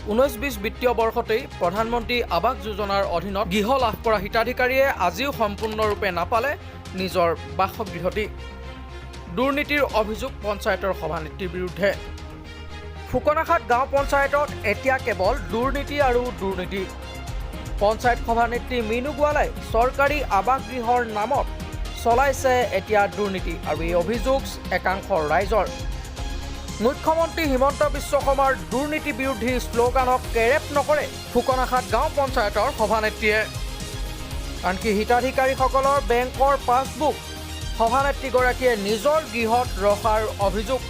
19-20 বিত্তীয় বৰ্ষতেই প্ৰধানমন্ত্ৰী আৱাস যোজনাৰ অধীনত গৃহ লাভ কৰা হিতাধিকাৰীয়ে আজিও সম্পূৰ্ণৰূপে নাপালে নিজৰ বাসগৃহটি। দুৰ্নীতিৰ অভিযোগ পঞ্চায়তৰ সভানেত্ৰীৰ বিৰুদ্ধে। ফুকনাখাট গাঁও পঞ্চায়তত এতিয়া কেৱল দুৰ্নীতি আৰু দুৰ্নীতি। পঞ্চায়ত সভানেত্ৰী মিনু গোৱালাই চৰকাৰী আৱাস গৃহৰ নামত চলাইছে এতিয়া দুৰ্নীতি আৰু এই অভিযোগ একাংশ ৰাইজৰ। মুখ্যমন্ত্ৰী হিমন্ত বিশ্ব শৰ্মাৰ দুৰ্নীতি বিৰোধী শ্লোগানক কেৰেপ নকৰে ফুকনাখাট গাঁও পঞ্চায়তৰ সভানেত্ৰীয়ে। আনকি হিতাধিকাৰীসকলৰ বেংকৰ পাছবুক সভানেত্ৰীগৰাকীয়ে নিজৰ গৃহত ৰখাৰ অভিযোগ।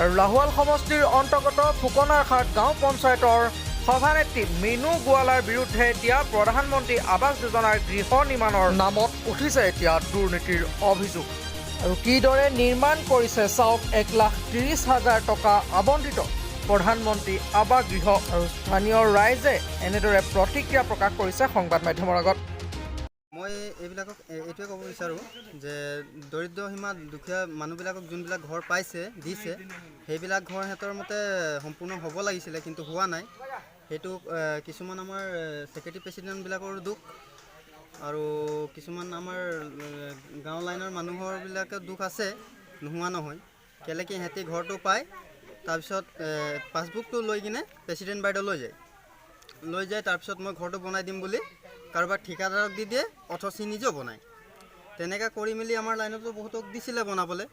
আৰু লাহোৱাল সমষ্টিৰ অন্তৰ্গত ফুকনাখাট গাঁও পঞ্চায়তৰ সভানেত্ৰী মিনু গোৱালাৰ বিৰুদ্ধে এতিয়া প্ৰধানমন্ত্ৰী আৱাস যোজনাৰ গৃহ নিৰ্মাণৰ নামত উঠিছে এতিয়া দুৰ্নীতিৰ অভিযোগ। আৰু কিদৰে নিৰ্মাণ কৰিছে চাওক, 1,30,000 টকা আবণ্টিত প্ৰধানমন্ত্ৰী আৱাস গৃহ। আৰু স্থানীয় ৰাইজে এনেদৰে প্ৰতিক্ৰিয়া প্ৰকাশ কৰিছে সংবাদ মাধ্যমৰ আগত। মই এইবিলাকক এইটোৱে ক'ব বিচাৰোঁ যে দৰিদ্ৰ সীমা দুখীয়া মানুহবিলাকক যোনবিলাক ঘৰ পাইছে দিছে, সেইবিলাক ঘৰ সিহঁতৰ মতে সম্পূৰ্ণ হ'ব লাগিছিলে, কিন্তু হোৱা নাই। সেইটো কিছুমান আমাৰ ছেক্ৰেটাৰী প্ৰেছিডেণ্টবিলাকৰো দুখ আৰু কিছুমান আমাৰ গাঁও লাইনৰ মানুহৰবিলাকৰ দুখ আছে, নোহোৱা নহয়। কেলৈ কি সিহঁতি ঘৰটো পায়, তাৰপিছত পাছবুকটো লৈ কিনে প্ৰেছিডেণ্ট বাইদেউ লৈ যায় তাৰপিছত মই ঘৰটো বনাই দিম বুলি কাৰোবাক ঠিকাদাৰক দি দিয়ে, অথচ নিজেও বনায়। তেনেকৈ কৰি মেলি আমাৰ লাইনতো বহুতক দিছিলে বনাবলৈ।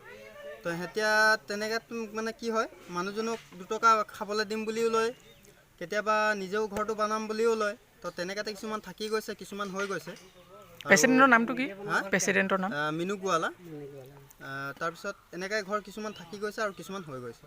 তো এতিয়া তেনেকৈ মানে কি হয়, মানুহজনক 2 টকা খাবলৈ দিম বুলিও লয়, কেতিয়াবা নিজেও ঘৰটো বনাম বুলিও লয়। তো তেনেকৈ কিছুমান থাকি গৈছে, কিছুমান হৈ গৈছে। প্ৰেছিডেণ্টৰ নামটো কি? প্ৰেছিডেণ্টৰ নাম মিনু গোৱালা। তাৰপিছত এনেকৈ ঘৰ কিছুমান থাকি গৈছে আৰু কিছুমান হৈ গৈছে।